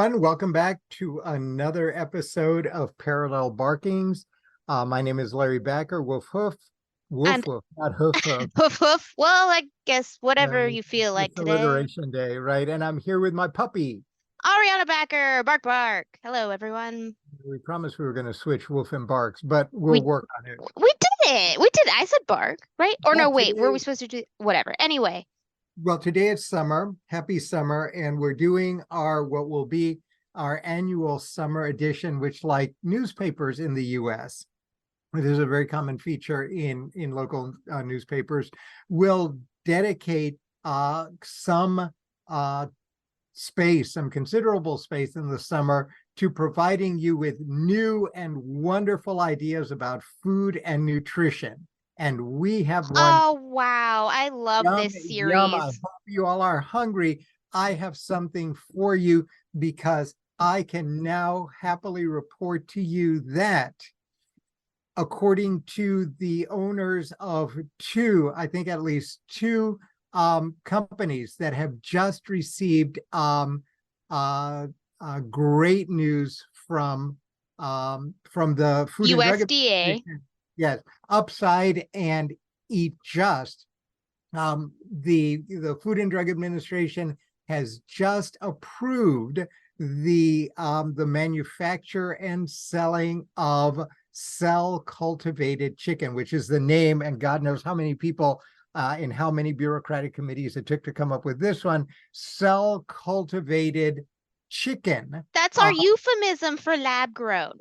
everyone. Welcome back to another episode of Parallel Barkings. My name is Larry Backer. Woof hoof. Woof And woof, not hoof hoof. hoof hoof. Well, I guess whatever Yeah, you feel like it's today. alliteration day, right? And I'm here with my puppy. Ariana Backer, bark bark. Hello, everyone. We promised we were going to switch Woof and Barks, but we'll We work on it. we did it. We did. I said bark, right? Or no, But wait. Were we today, supposed to do whatever? Anyway. well, today it's summer. Happy summer. And we're doing what will be our annual summer edition, which, like newspapers in the US, it is a very common feature in local newspapers, will dedicate some some considerable space in the summer to providing you with new and wonderful ideas about food and nutrition. And we have one. Oh, wow. I love Yum, this yum. I series. hope you all are hungry. I have something for you because I can now happily report to you that according to the owners of I think at least two companies that have just received great news from the Food and Drug USDA. Administration. Yes, Upside and Eat Just. The Food and Drug Administration has just approved the manufacture and selling of cell-cultivated chicken, which is the name, and God knows how many people in how many bureaucratic committees it took to come up with this one. Cell-cultivated chicken. That's our euphemism for lab grown.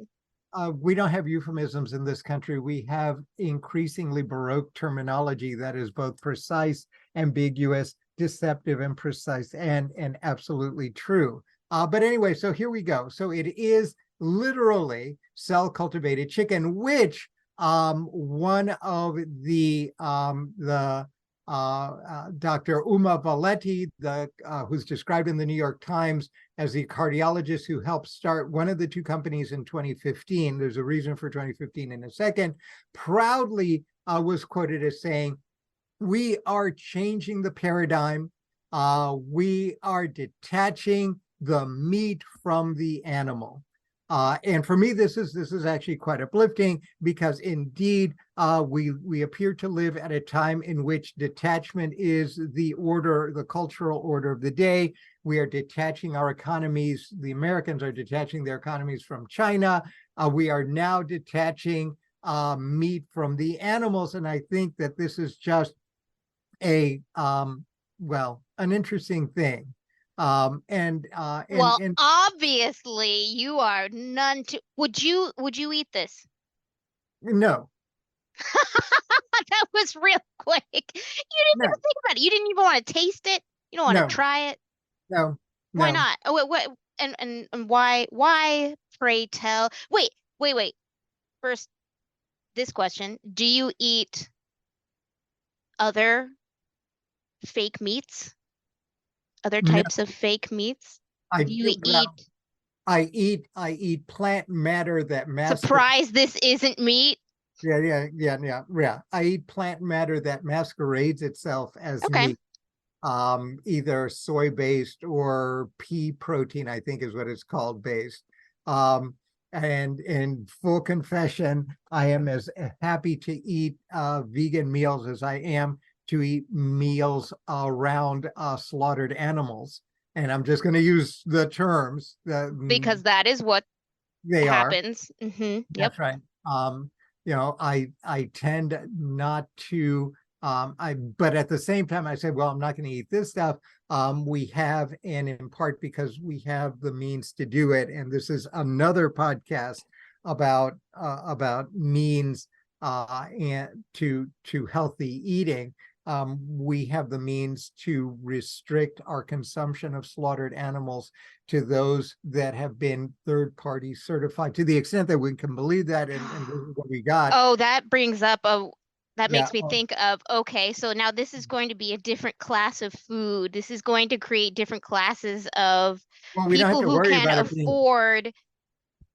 We don't have euphemisms in this country. We have increasingly Baroque terminology that is both precise, ambiguous, deceptive, and precise, and absolutely true. But anyway, so here we go. So it is literally cell-cultivated chicken, which one of the Dr. Uma Valetti, who's described in the New York Times as the cardiologist who helped start one of the two companies in 2015. There's a reason for 2015 in a second. Proudly was quoted as saying, "We are changing the paradigm. We are detaching the meat from the animal." And for me, this is actually quite uplifting because indeed we appear to live at a time in which detachment is the cultural order of the day. We are detaching our economies. The Americans are detaching their economies from China. We are now detaching meat from the animals, and I think that this is just an interesting thing. Well, obviously you are none too. Would you eat this? No. That was real quick. You didn't No, even think about it. You didn't even want to taste it. You don't want to no, try it. no, Why no. not? Oh, what and why, pray tell? Wait. First, this question. Do you eat other fake meats? Other No, types of fake meats? I Do you eat well, I eat plant matter that masquerades. surprise this isn't meat? Yeah. I eat plant matter that masquerades itself as Okay. meat. Either soy-based or pea protein, I think is what it's called, based. And in full confession, I am as happy to eat vegan meals as I am to eat meals around slaughtered animals. And I'm just going to use the terms that Because that is what they are. happens. Yep. That's right. I tend not to but at the same time I said, well, I'm not going to eat this stuff. We have, and in part because we have the means to do it. And this is another podcast about means and to healthy eating. We have the means to restrict our consumption of slaughtered animals to those that have been third-party certified, to the extent that we can believe that, and this is what we got. Oh, that Yeah. makes me think of, okay, so now this is going to be a different class of food. This is going to create different classes of Well, we don't have people to who worry can about it being. afford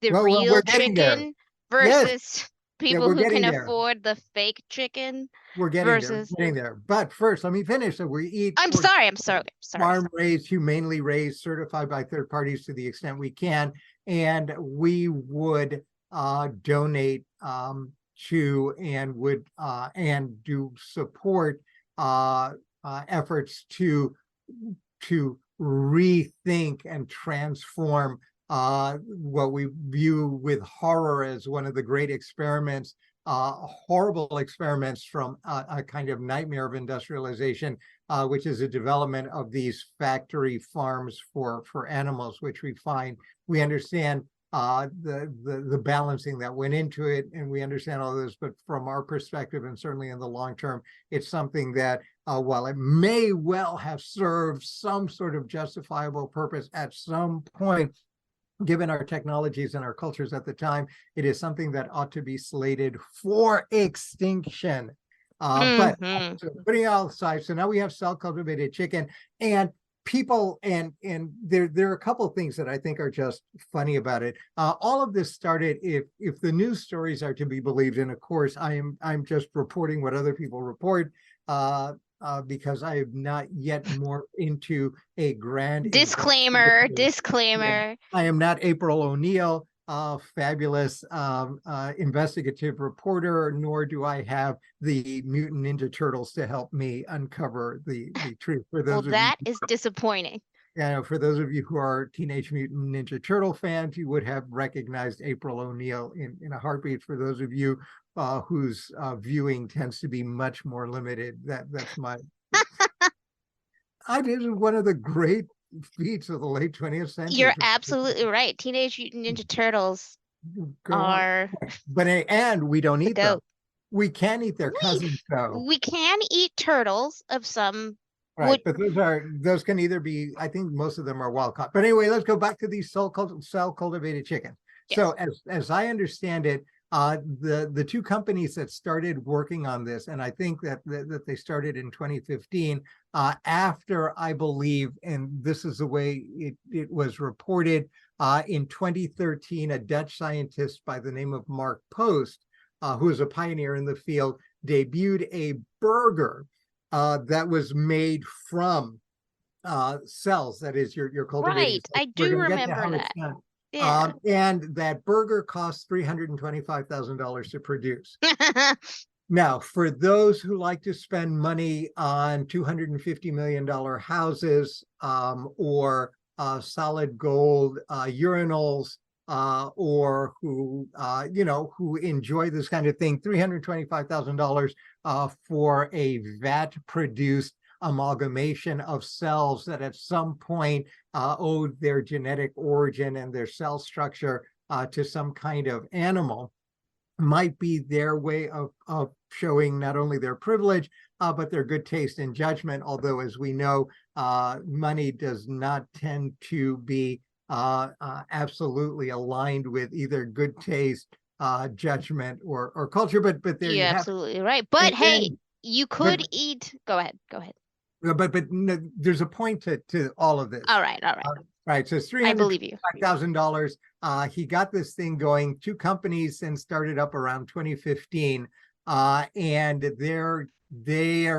the Well, real we're getting there. chicken Yes, versus Yeah, people we're who can getting there. afford the fake chicken We're getting there. versus We're getting there. But first, let me finish. So we eat I'm sorry, I'm sorry, sorry. farm raised, humanely raised, certified by third parties to the extent we can. And we would donate to and would and do support efforts to rethink and transform what we view with horror as one of the great experiments, horrible experiments from a kind of nightmare of industrialization, which is a development of these factory farms for animals, which we understand the balancing that went into it, and we understand all this. But from our perspective, and certainly in the long term, it's something that while it may well have served some sort of justifiable purpose at some point, given our technologies and our cultures at the time, it is something that ought to be slated for extinction. But so putting it all aside, so now we have cell-cultivated chicken, and people, and there are a couple of things that I think are just funny about it. All of this started, if the news stories are to be believed, and of course I'm just reporting what other people report, because I have not yet more into a grand disclaimer, disclaimer. I am not April O'Neil, fabulous investigative reporter, nor do I have the Mutant Ninja Turtles to help me uncover the truth. For those Well, that is disappointing. for those of you who are Teenage Mutant Ninja Turtle fans, you would have recognized April O'Neil in a heartbeat. For those of you whose viewing tends to be much more limited, that's my. I did one of the great feats of the late 20th century. You're absolutely right. Teenage Mutant Ninja Turtles are, and we don't eat them. goat. We can eat their cousins though. We can eat turtles of some Right, but those can either be, I think most of them are wild caught. But anyway, let's go back to these cell-cultivated chicken. Yes. So as I understand it, the two companies that started working on this, and I think that they started in 2015, after, I believe, and this is the way it was reported, in 2013, a Dutch scientist by the name of Mark Post, who is a pioneer in the field, debuted a burger that was made from cells, that is your cultivated cells. I do remember that. Yeah. And that burger costs $325,000 to produce. Now, for those who like to spend money on $250 million houses, or solid gold urinals, or who who enjoy this kind of thing, $325,000 for a vat produced amalgamation of cells that at some point owed their genetic origin and their cell structure to some kind of animal, might be their way of showing not only their privilege, but their good taste and judgment. Although, as we know, money does not tend to be absolutely aligned with either good taste, judgment, or culture. But there you You're have it. absolutely right. But hey, you could but- eat. Go ahead. Go ahead. But no, there's a point to all of this. All right. Right. So it's I believe you. $325,000. He got this thing going. Two companies and started up around 2015. And their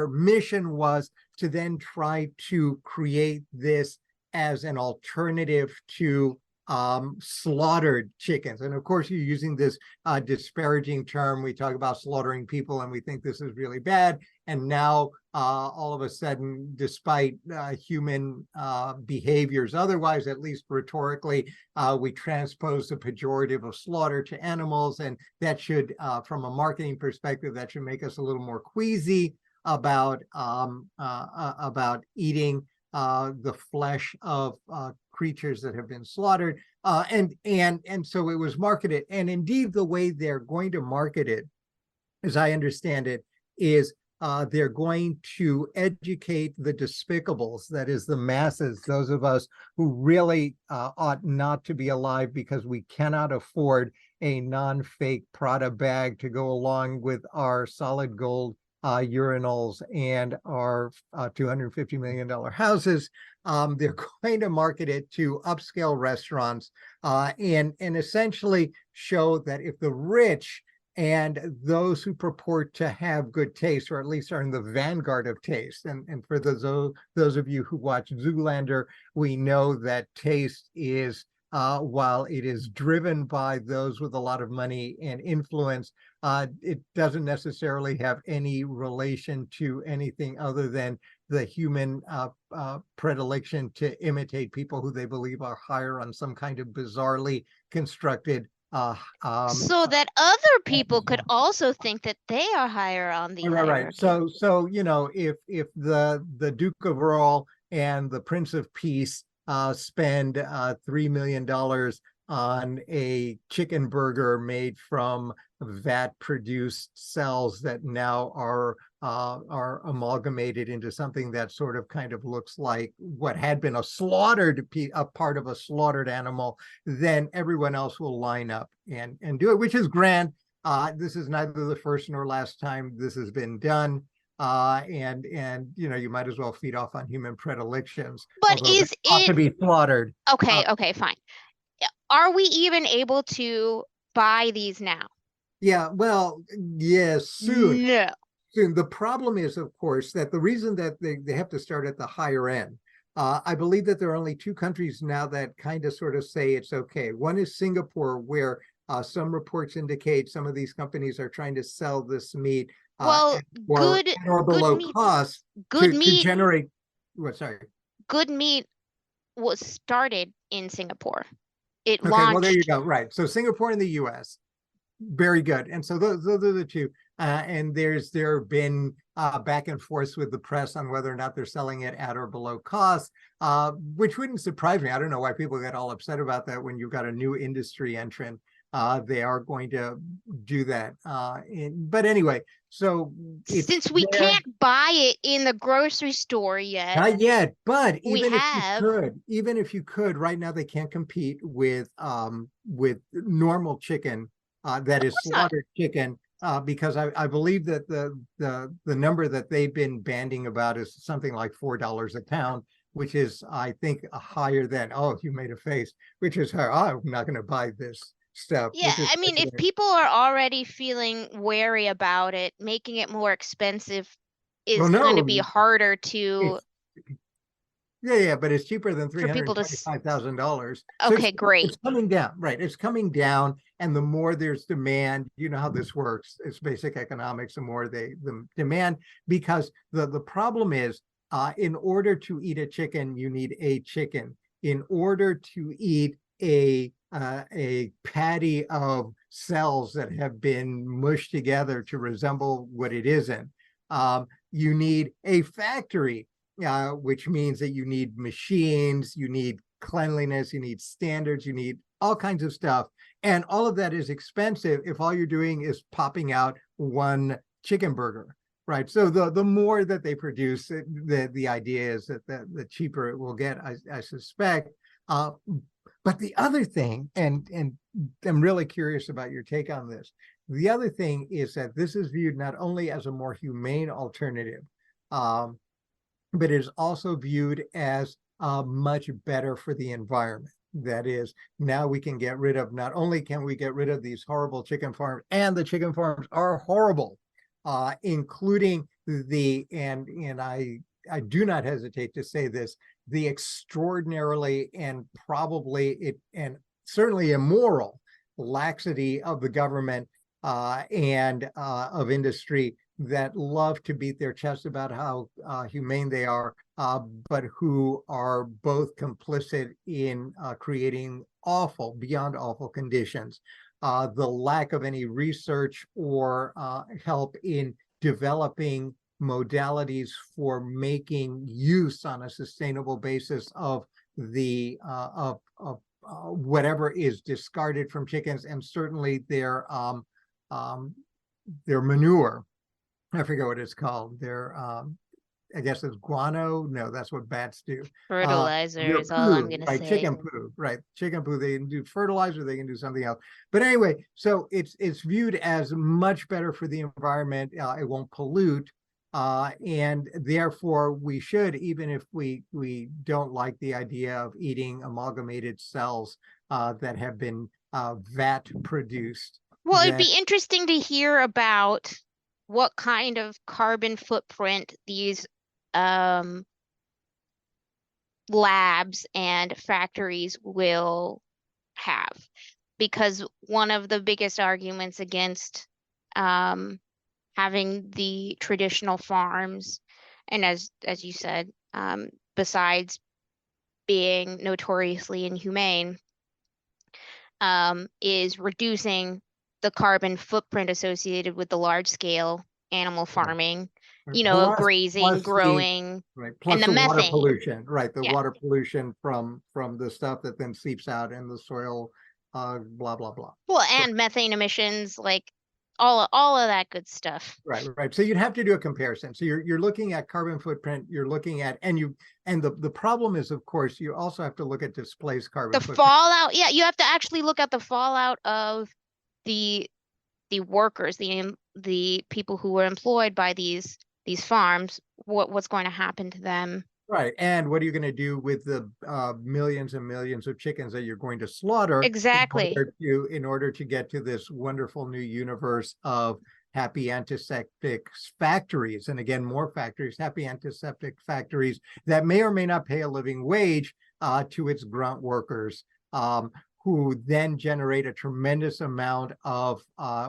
mission was to then try to create this as an alternative to slaughtered chickens. And of course, you're using this disparaging term. We talk about slaughtering people, and we think this is really bad. And now, all of a sudden, despite human behaviors otherwise, at least rhetorically, we transpose the pejorative of slaughter to animals. And that should, from a marketing perspective, that should make us a little more queasy about eating the flesh of creatures that have been slaughtered. And so it was marketed. And indeed, the way they're going to market it, as I understand it, is they're going to educate the despicables, that is the masses, those of us who really ought not to be alive because we cannot afford a non-fake Prada bag to go along with our solid gold urinals and our $250 million houses. They're going to market it to upscale restaurants and essentially show that if the rich and those who purport to have good taste, or at least are in the vanguard of taste. And for those of you who watch Zoolander, we know that taste is, while it is driven by those with a lot of money and influence, it doesn't necessarily have any relation to anything other than the human predilection to imitate people who they believe are higher on some kind of bizarrely constructed So that other people could also think that they are higher on the right. hierarchy. So if the Duke of Earl and the Prince of Peace spend $3 million on a chicken burger made from vat produced cells that now are amalgamated into something that sort of kind of looks like what had been a part of a slaughtered animal, then everyone else will line up and do it, which is grand. This is neither the first nor last time this has been done. And you might as well feed off on human predilections, But although they is ought to it be slaughtered. okay? Okay, fine. Are we even able to buy these now? Yeah, well, yes, soon. No. Soon. The problem is, of course, that the reason that they have to start at the higher end, I believe that there are only two countries now that kind of sort of say it's okay. One is Singapore, where some reports indicate some of these companies are trying to sell this meat Well, or good or good below meat cost good to meat generate. What? Sorry. good meat was started in Singapore. It Okay, well there you launched. go. Right. So Singapore and the U.S. Very good. And so those are the two. And there have been back and forth with the press on whether or not they're selling it at or below cost, which wouldn't surprise me. I don't know why people get all upset about that when you've got a new industry entrant. They are going to do that. But anyway, so it's Since we there. can't buy it in the grocery store yet, Not yet, but we have. even if you could, right now they can't compete with normal chicken that Of is course not. slaughtered chicken because I believe that the number that they've been banding about is something like $4 a pound, which is I think higher than, oh, you made a face, which is how, oh, I'm not going to buy this stuff, Yeah, which is I mean, if people are already feeling wary about it, making it more expensive well, is going to no, be harder to it's yeah, but it's cheaper than three for hundred people to. twenty-five thousand dollars. So Okay, great. it's coming down, right? It's coming down, and the more there's demand, you know how this works. It's basic economics. The more the demand, because the problem is, in order to eat a chicken, you need a chicken. In order to eat a patty of cells that have been mushed together to resemble what it isn't, you need a factory, which means that you need machines, you need cleanliness, you need standards, you need all kinds of stuff. And all of that is expensive if all you're doing is popping out one chicken burger, right? So the more that they produce, the idea is that the cheaper it will get, I suspect. But the other thing, and I'm really curious about your take on this. The other thing is that this is viewed not only as a more humane alternative, um, but is also viewed as much better for the environment. That is, now we can get rid of, not only can we get rid of these horrible chicken farms, and the chicken farms are horrible, including and I do not hesitate to say this, the extraordinarily and probably and certainly immoral laxity of the government and of industry that love to beat their chest about how humane they are, but who are both complicit in creating awful, beyond awful conditions. The lack of any research or help in developing modalities for making use on a sustainable basis of the whatever is discarded from chickens, and certainly their manure. I forget what it's called. I guess it's guano. No, that's what bats do. Fertilizer Their is all I'm poo, gonna right? say. Chicken poo, right? Chicken poo. They can do fertilizer. They can do something else. But anyway, so it's viewed as much better for the environment. It won't pollute, and therefore we should, even if we don't like the idea of eating amalgamated cells that have been vat produced. Well, it'd be interesting to hear about what kind of carbon footprint these um, labs and factories will have. Because one of the biggest arguments against um, having the traditional farms, and as you said, besides being notoriously inhumane, is reducing the carbon footprint associated with the large scale animal Right. farming, Right. of Plus, grazing, plus the growing, right, and plus the the water methane. pollution, right? The Yeah. water pollution from the stuff that then seeps out in the soil, blah blah blah. Well, So, and methane emissions, like all of that good stuff. right, right. So you'd have to do a comparison. So you're looking at carbon footprint. You're looking at and the problem is, of course, you also have to look at displaced The carbon footprint. fallout, yeah, you have to actually look at the fallout of the workers, the people who were employed by these farms, what's going to happen to them. Right. And what are you going to do with the millions and millions of chickens that you're going to slaughter Exactly. in order to get to this wonderful new universe of happy antiseptic factories? And again, more factories, happy antiseptic factories that may or may not pay a living wage to its grunt workers, who then generate a tremendous amount of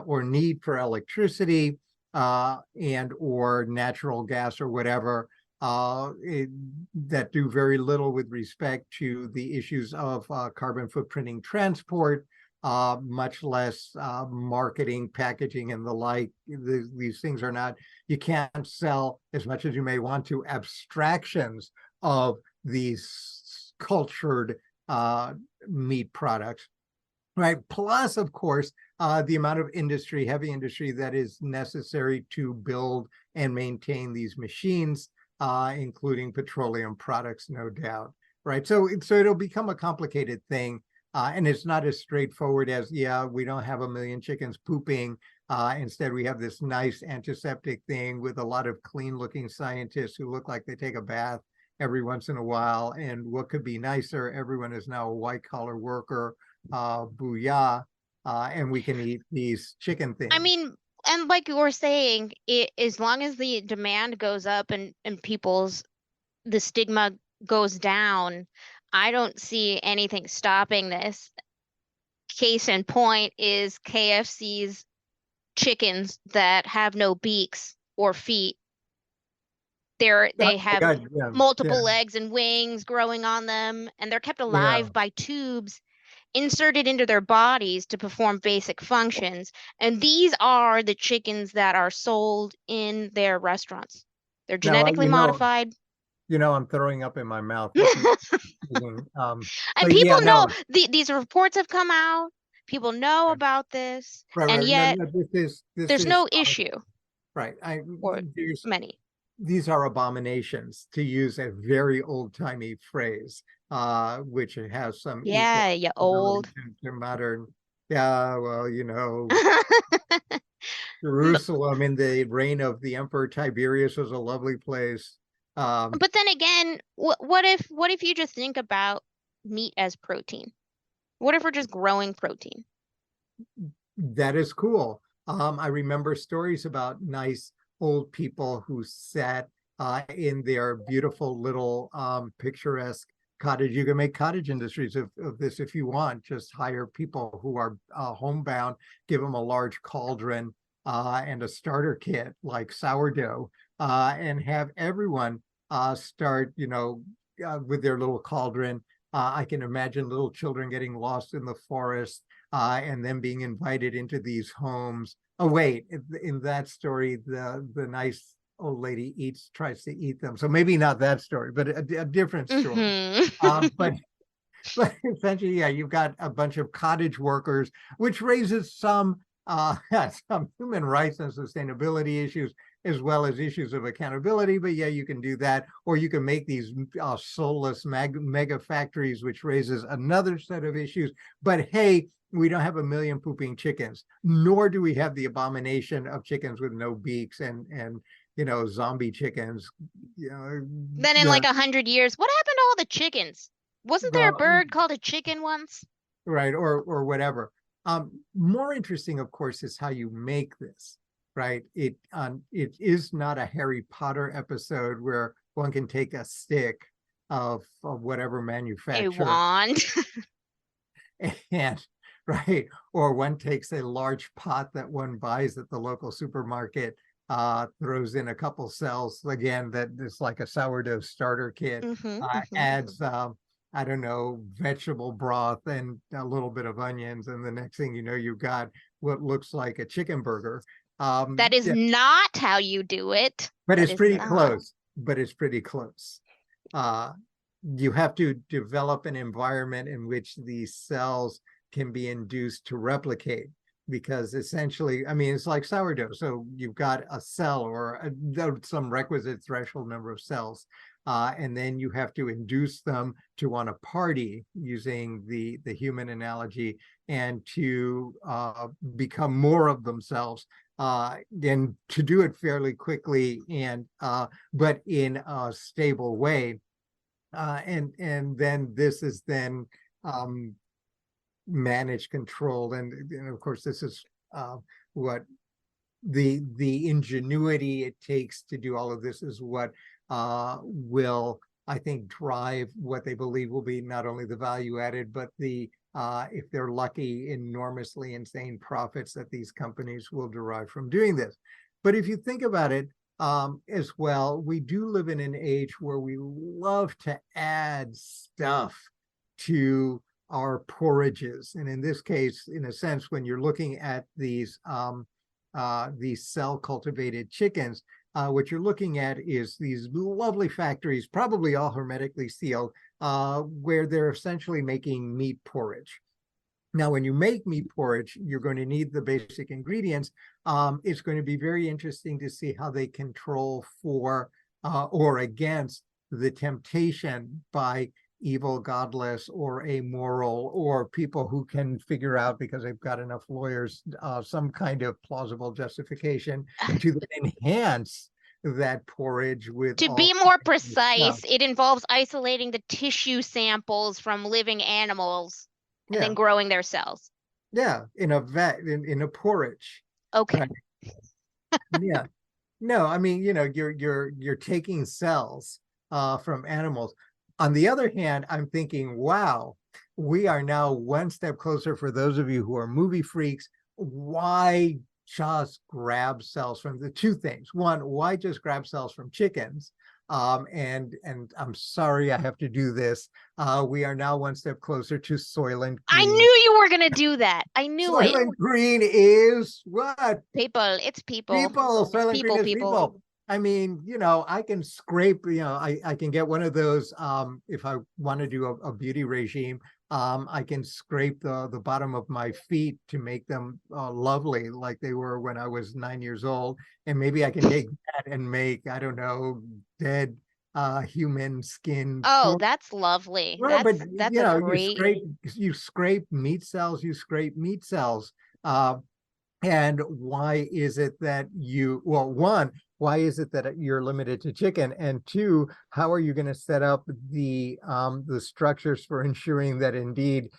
or need for electricity and or natural gas or whatever, that do very little with respect to the issues of carbon footprinting transport, much less marketing, packaging, and the like. These things are not, you can't sell, as much as you may want to, abstractions of these cultured meat products. Right. Plus, of course, the amount of industry, heavy industry, that is necessary to build and maintain these machines, including petroleum products, no doubt. Right. So it'll become a complicated thing. And it's not as straightforward as, yeah, we don't have a million chickens pooping. Instead, we have this nice antiseptic thing with a lot of clean looking scientists who look like they take a bath every once in a while. And what could be nicer? Everyone is now a white collar worker. Booyah. And we can eat these chicken things. I mean, and like you were saying, as long as the demand goes up and the stigma goes down, I don't see anything stopping this. Case in point is KFC's chickens that have no beaks or feet. Oh They my have God, yeah, yeah, multiple legs and wings growing on them, and they're kept yeah. alive by tubes inserted into their bodies to perform basic functions. And these are the chickens that are sold in their restaurants. They're Now, genetically modified. I'm throwing up in my mouth listening. And But people yeah, know no, these reports have come out. People know right, about this, right, and right. No, yet no, this there's is no issue, right. or many. These are abominations, to use a very old timey phrase, which has some equal Yeah, you ability old. to modern. Yeah, well, Jerusalem in the reign of the Emperor Tiberius was a lovely place. Um, But then again, what if you just think about meat as protein? What if we're just growing protein? that is cool. I remember stories about nice old people who sat in their beautiful little picturesque cottage. You can make cottage industries of this if you want. Just hire people who are homebound, give them a large cauldron and a starter kit like sourdough, and have everyone start, with their little cauldron. I can imagine little children getting lost in the forest and then being invited into these homes. Oh, wait, in that story, the nice old lady tries to eat them. So maybe not that story, but a different story. Hmm. But but essentially, yeah, you've got a bunch of cottage workers, which raises some some human rights and sustainability issues, as well as issues of accountability. But yeah, you can do that, or you can make these soulless mega factories, which raises another set of issues. But hey, we don't have a million pooping chickens, nor do we have the abomination of chickens with no beaks and zombie chickens. Then in The like 100 years, what happened to all the chickens? Wasn't there a well, bird called a chicken once? right, or whatever. More interesting, of course, is how you make this, right? It is not a Harry Potter episode where one can take a stick of whatever A manufacturer wand. and right, or one takes a large pot that one buys at the local supermarket, throws in a couple cells again that is like a sourdough starter kit, adds I don't know, vegetable broth and a little bit of onions, and the next thing you know, you've got what looks like a chicken burger. That is Yeah, not how you do it. but That it's is pretty not. close. But it's pretty close. Uh, you have to develop an environment in which these cells can be induced to replicate, because essentially, I mean, it's like sourdough. So you've got a cell or some requisite threshold number of cells, and then you have to induce them to want to party, using the human analogy, and to become more of themselves, and to do it fairly quickly, and but in a stable way. And then this is then managed, controlled, and of course this is what the ingenuity it takes to do all of this is what will, I think, drive what they believe will be not only the value added, but the if they're lucky, enormously insane profits that these companies will derive from doing this. But if you think about it, as well, we do live in an age where we love to add stuff to our porridges. And in this case, in a sense, when you're looking at these cell cultivated chickens, what you're looking at is these lovely factories, probably all hermetically sealed, where they're essentially making meat porridge. Now, when you make meat porridge, you're going to need the basic ingredients. It's going to be very interesting to see how they control for or against the temptation by evil, godless, or amoral, or people who can figure out, because they've got enough lawyers, some kind of plausible justification to then enhance that porridge with To all be more kinds of stuff. precise, it involves isolating the tissue samples from living animals and then Yeah, growing their cells. yeah, in a vat, in a porridge. Okay. Right. Yeah. No, I mean, you're taking cells from animals. On the other hand, I'm thinking, wow, we are now one step closer. For those of you who are movie freaks, why just grab cells from the two things? One, why just grab cells from chickens? And I'm sorry I have to do this. We are now one step closer to Soylent I Green. knew you were gonna do that. I knew it. Soylent Green is what? People, it's people. People. It's Soylent Green people, is people. people. I mean, I can scrape, I can get one of those, if I want to do a beauty regime, I can scrape the bottom of my feet to make them lovely like they were when I was 9 years old. And maybe I can take that and make, I don't know, dead human skin Oh, pork. that's lovely. Well, but That's a great. you scrape meat cells, you scrape meat cells. And why is it that well, one, why is it that you're limited to chicken? And two, how are you going to set up the structures for ensuring that indeed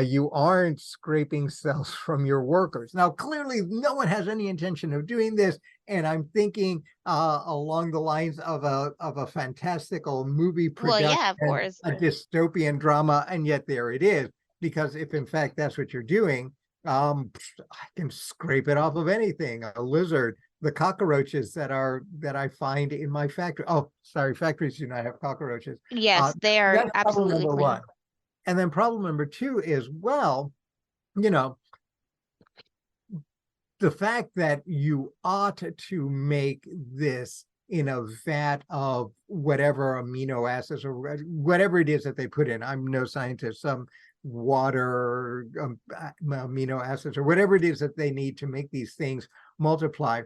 you aren't scraping cells from your workers? Now, clearly, no one has any intention of doing this, and I'm thinking along the lines of a fantastical movie Well, yeah, of production, course. a dystopian drama, and yet there it is. Because if in fact that's what you're doing, I can scrape it off of anything. A lizard, the cockroaches that I find in my factory. Oh, sorry, factories do not have cockroaches. Yes, they are That's problem absolutely number clean. one. And then problem number two is, well, you know, the fact that you ought to make this in a vat of whatever amino acids or whatever it is that they put in. I'm no scientist. Some water, amino acids, or whatever it is that they need to make these things multiply.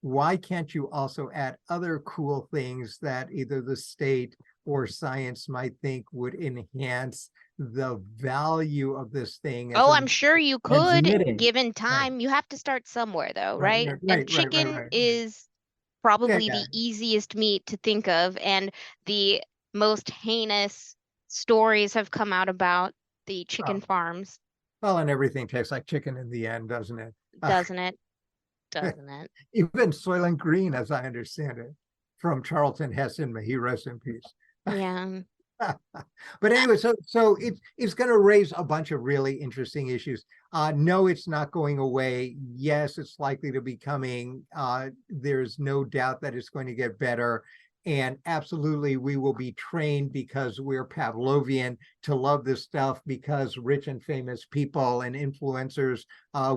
Why can't you also add other cool things that either the state or science might think would enhance the value of this thing as Oh, a I'm sure you could, transmitting? given Right, time. You have to start somewhere, though, right, right? right, And right, right, right, chicken right. is Yeah, probably yeah. the easiest meat to think of, and the most heinous stories have come out about the chicken Oh, farms. Well, and everything tastes like chicken in the end, doesn't it? doesn't it? Doesn't it? Even Soylent Green, as I understand it, from Charlton Heston, may he rest in peace. Yeah. But anyway, so it's going to raise a bunch of really interesting issues. No, it's not going away. Yes, it's likely to be coming. There's no doubt that it's going to get better. And absolutely, we will be trained because we're Pavlovian to love this stuff because rich and famous people and influencers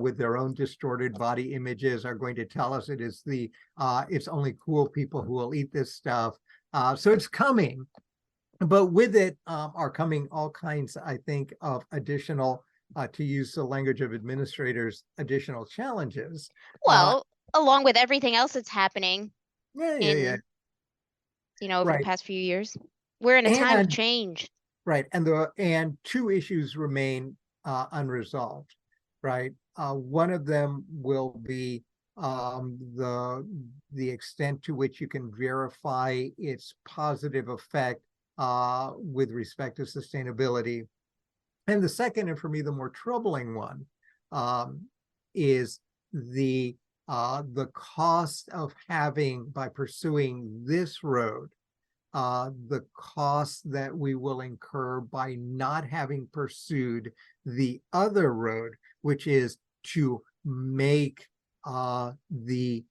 with their own distorted body images are going to tell us it's only cool people who will eat this stuff. So it's coming. But with it are coming all kinds, I think, of additional, to use the language of administrators, additional challenges. Well, along with everything else that's happening Yeah. over the Right. past few years, we're in a time of And change. right. And two issues remain unresolved. Right. One of them will be the extent to which you can verify its positive effect with respect to sustainability. And the second, and for me, the more troubling one, is the cost of by pursuing this road, the cost that we will incur by not having pursued the other road, which is to make the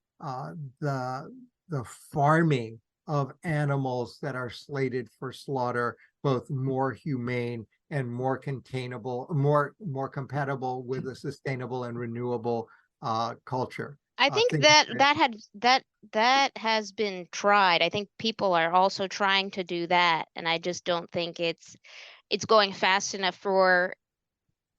farming of animals that are slated for slaughter both more humane and more containable, more compatible with a sustainable and renewable culture. I think that has been tried. I think people are also trying to do that, and I just don't think it's going fast enough for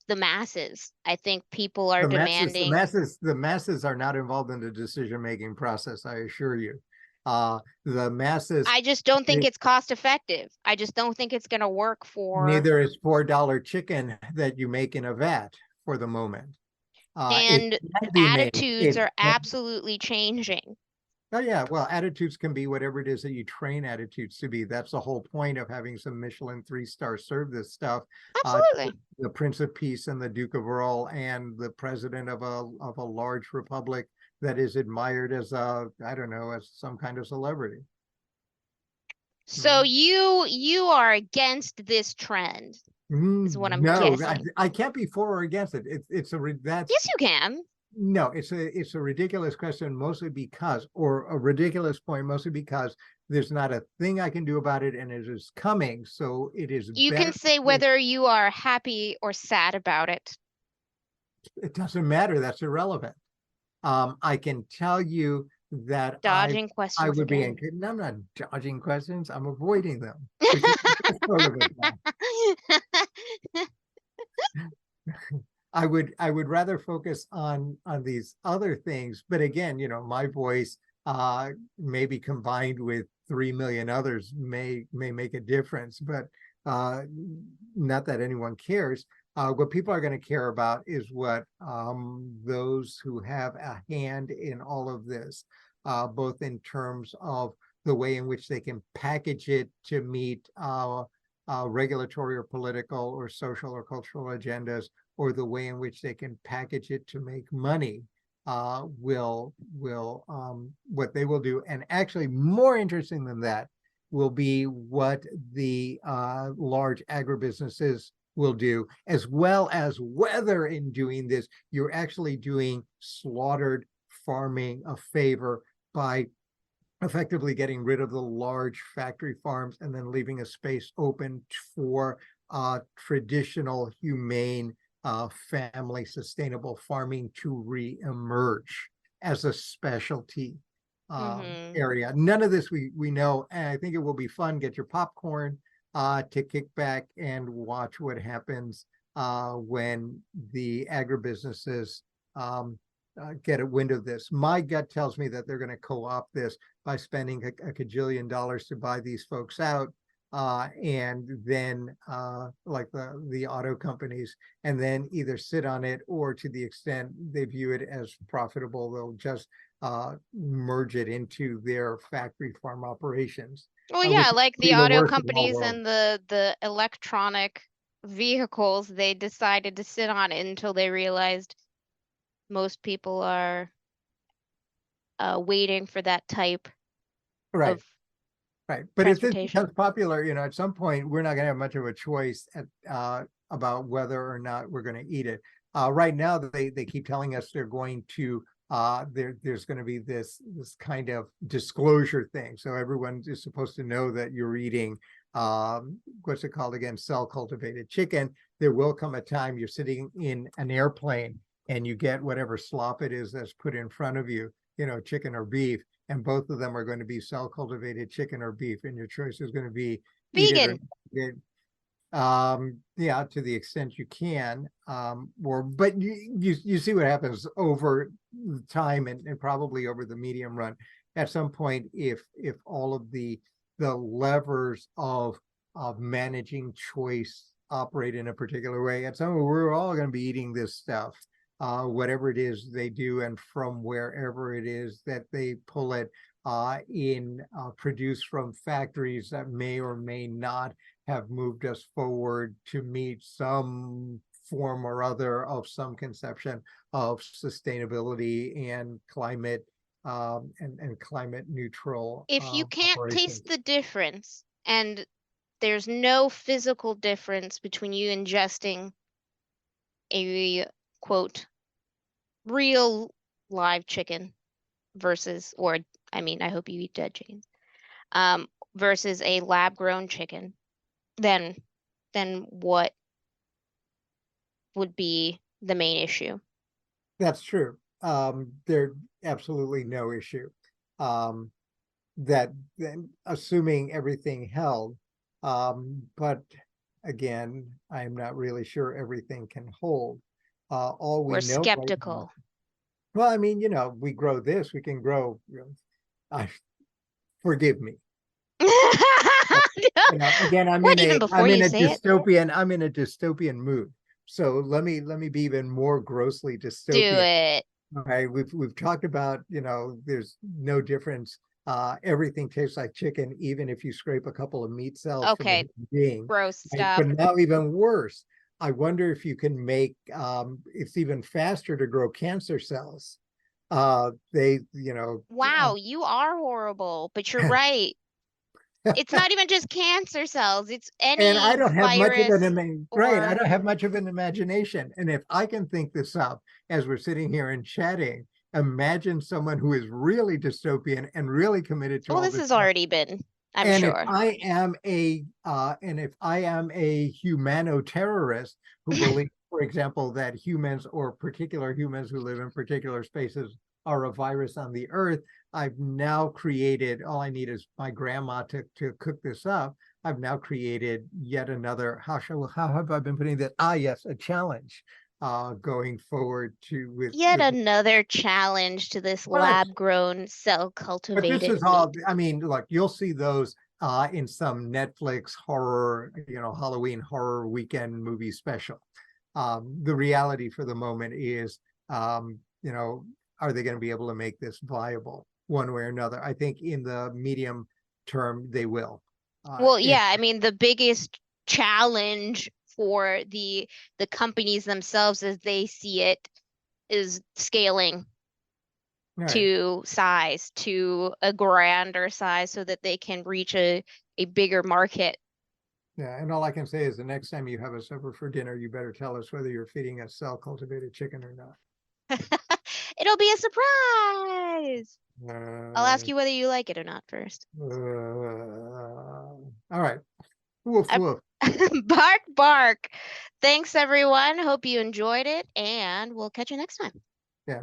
the masses. I think people are demanding. The masses are not involved in the decision-making process, I assure you. The masses. I just don't think it's cost effective. I just don't think it's going to work for. Neither is $4 chicken that you make in a vat for the moment. And attitudes are absolutely changing. Oh yeah, well, attitudes can be whatever it is that you train attitudes to be. That's the whole point of having some Michelin 3-star serve this stuff. Absolutely. The Prince of Peace and the Duke of Earl and the president of a large republic that is admired as I don't know, as some kind of celebrity. So you are against this trend, is what I'm guessing. I can't be for or against it. Yes, you can. No, it's a ridiculous question, mostly because, or a ridiculous point, mostly because there's not a thing I can do about it, and it is coming. So it is. You can say whether you are happy or sad about it. It doesn't matter. That's irrelevant. I can tell you that dodging questions. I would be. I'm not dodging questions. I'm avoiding them. I would rather focus on these other things. But again, my voice maybe combined with 3 million others may make a difference, but not that anyone cares. What people are going to care about is what those who have a hand in all of this, both in terms of the way in which they can package it to meet regulatory or political or social or cultural agendas, or the way in which they can package it to make money, what they will do. And actually more interesting than that will be what the large agribusinesses will do, as well as whether in doing this, you're actually doing slaughtered farming a favor by effectively getting rid of the large factory farms and then leaving a space open for traditional, humane, family sustainable farming to re-emerge as a specialty area. None of this we know, and I think it will be fun. Get your popcorn to kick back and watch what happens when the agribusinesses get a wind of this. My gut tells me that they're going to co-opt this by spending a cajillion dollars to buy these folks out, and then like the auto companies, and then either sit on it, or to the extent they view it as profitable, they'll just merge it into their factory farm operations. Well, yeah, like the auto companies and the electronic vehicles, they decided to sit on it until they realized most people are waiting for that type Right. of Right. But if this transportation. becomes popular, at some point, we're not going to have much of a choice about whether or not we're going to eat it. Right now, they keep telling us they're going to there's going to be this kind of disclosure thing. So everyone is supposed to know that you're eating what's it called again? Cell cultivated chicken. There will come a time you're sitting in an airplane and you get whatever slop it is that's put in front of you, chicken or beef, and both of them are going to be cell cultivated chicken or beef, and your choice is going to be eat it or Vegan. not eat it. Yeah, to the extent you can, but you see what happens over time and probably over the medium run. At some point, if all of the levers of managing choice operate in a particular way, at some point we're all going to be eating this stuff, whatever it is they do, and from wherever it is that they pull it produced from factories that may or may not have moved us forward to meet some form or other of some conception of sustainability and climate and climate neutral If you can't taste operations. the difference and there's no physical difference between you ingesting a quote real live chicken versus, or I mean, I hope you eat dead chickens, versus a lab grown chicken, then what would be the main issue? That's true. There's absolutely no issue. Um, that then assuming everything held, but again, I'm not really sure everything can hold. All we We're know right now, skeptical. well, I mean, we grow this, we can grow, I forgive me. Again, What, even before you say it? I'm in a dystopian mood. So let me be even more grossly Do dystopian. it. Right, we've talked about, there's no difference. Everything tastes like chicken, even if you scrape a couple of meat cells from a Okay, human being. gross, Right? stop. But now even worse, I wonder if you can make it's even faster to grow cancer cells. They, Wow, you are horrible, but you're right. It's not even just cancer cells, it's and I any don't have much of virus right. I or don't have much of an imagination. And if I can think this up as we're sitting here and chatting, imagine someone who is really dystopian and really committed to well, all this this has stuff. already been, I'm And if sure. I am a humano-terrorist who believes, for example, that humans or particular humans who live in particular spaces are a virus on the earth, I've now created, all I need is my grandma to cook this up. I've now created yet another, how have I been putting that? Ah, yes, a challenge going forward to Yet with another challenge to this well, lab grown cell but this cultivated is all, meat. I mean, look, you'll see those in some Netflix horror, Halloween horror weekend movie special. The reality for the moment is, are they going to be able to make this viable one way or another? I think in the medium term, they will. Well, It, yeah, I mean the biggest challenge for the companies themselves as they see it is scaling right. to size, to a grander size so that they can reach a bigger market. Yeah. And all I can say is the next time you have us over for dinner, you better tell us whether you're feeding us cell cultivated chicken or not. It'll be a surprise. I'll ask Uh, you whether you like it or not first. all right. Woof I- woof. Bark, bark. Thanks, everyone. Hope you enjoyed it, and we'll catch you next time. Yeah.